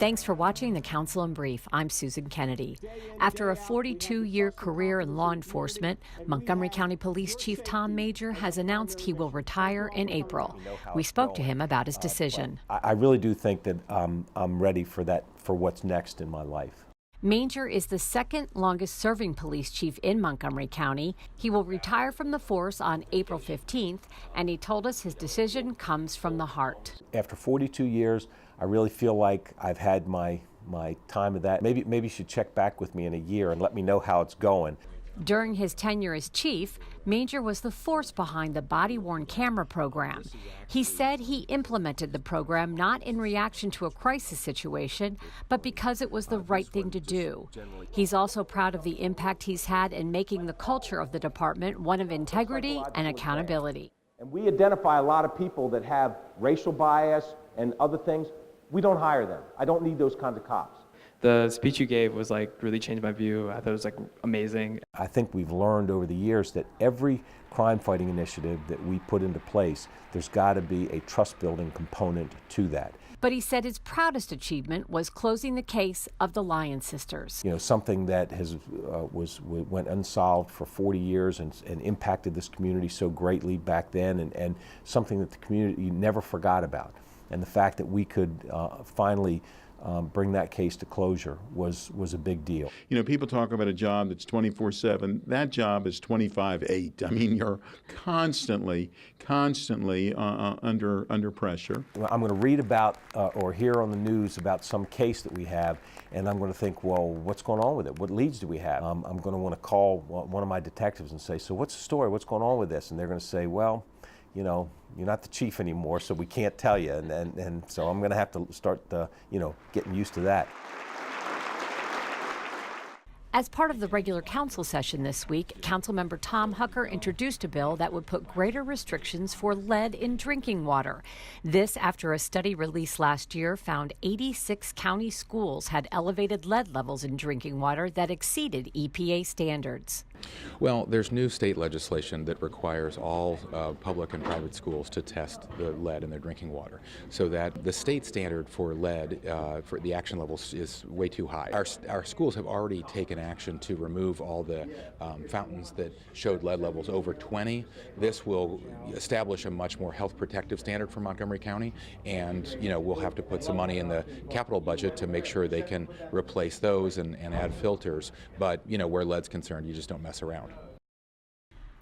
Thanks for watching the Council in Brief. I'm Susan Kenedy. After a 42-year career in law enforcement, Montgomery County Police Chief Tom Major has announced he will retire in April. We spoke to him about his decision. I really do think that I'm ready for what's next in my life. Major is the second longest serving police chief in Montgomery County. He will retire from the force on April 15th, and he told us his decision comes from the heart. After 42 years, I really feel like I've had my time of that. Maybe you should check back with me in a year and let me know how it's going. During his tenure as chief, Major was the force behind the body-worn camera program. He said he implemented the program not in reaction to a crisis situation, but because it was the right thing to do. He's also proud of the impact he's had in making the culture of the department one of integrity and accountability. And we identify a lot of people that have racial bias and other things. We don't hire them. I don't need those kinds of cops. The speech you gave was really changed my view. I thought it was amazing. I think we've learned over the years that every crime fighting initiative that we put into place, there's got to be a trust building component to that. But he said his proudest achievement was closing the case of the Lyon sisters. You know, something that went unsolved for 40 years and impacted this community so greatly back then, and something that the community never forgot about. And the fact that we could finally bring that case to closure was a big deal. You know, people talk about a job that's 24/7. That job is 25/8. I mean, you're constantly under pressure. I'm going to read about or hear on the news about some case that we have, and I'm going to think, well, what's going on with it? What leads do we have? I'm going to want to call one of my detectives and say, so what's the story? What's going on with this? And they're going to say, well, you know, you're not the chief anymore, so we can't tell you, and so I'm going to have to start, getting used to that. As part of the regular council session this week, Councilmember Tom Hucker introduced a bill that would put greater restrictions for lead in drinking water. This after a study released last year found 86 county schools had elevated lead levels in drinking water that exceeded EPA standards. Well, there's new state legislation that requires all public and private schools to test the lead in their drinking water, so that the state standard for lead for the action levels is way too high. Our schools have already taken action to remove all the fountains that showed lead levels over 20. This will establish a much more health protective standard for Montgomery County, and we'll have to put some money in the capital budget to make sure they can replace those and add filters. But where lead's concerned, you just don't mess around.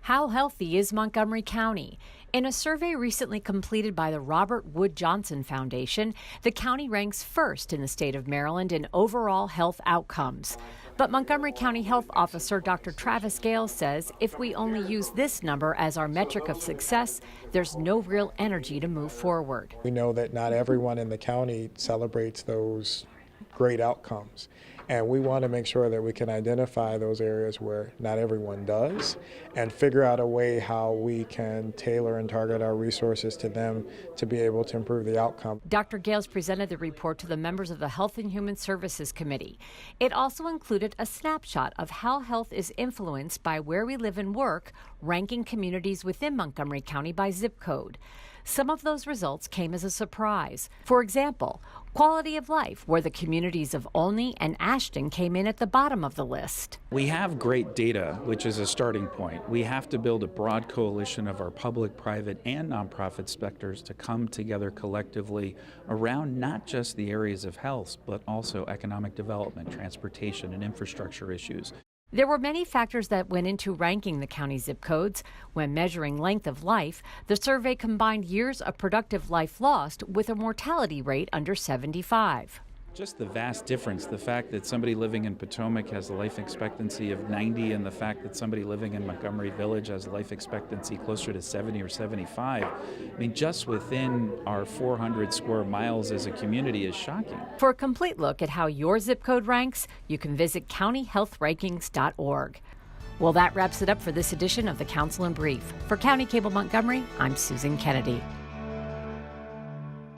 How healthy is Montgomery County? In a survey recently completed by the Robert Wood Johnson Foundation, the county ranks first in the state of Maryland in overall health outcomes. But Montgomery County Health Officer Dr. Travis Gale says if we only use this number as our metric of success, there's no real energy to move forward. We know that not everyone in the county celebrates those great outcomes. And we want to make sure that we can identify those areas where not everyone does and figure out a way how we can tailor and target our resources to them to be able to improve the outcome. Dr. Gales presented the report to the members of the Health and Human Services Committee. It also included a snapshot of how health is influenced by where we live and work, ranking communities within Montgomery County by zip code. Some of those results came as a surprise. For example, quality of life, where the communities of Olney and Ashton came in at the bottom of the list. We have great data, which is a starting point. We have to build a broad coalition of our public, private, and nonprofit sectors to come together collectively around not just the areas of health, but also economic development, transportation, and infrastructure issues. There were many factors that went into ranking the county zip codes. When measuring length of life, the survey combined years of productive life lost with a mortality rate under 75. Just the vast difference, the fact that somebody living in Potomac has a life expectancy of 90 and the fact that somebody living in Montgomery Village has a life expectancy closer to 70 or 75. I mean, just within our 400 square miles as a community is shocking. For a complete look at how your zip code ranks, you can visit countyhealthrankings.org. Well, that wraps it up for this edition of the Council in Brief. For County Cable Montgomery, I'm Susan Kenedy.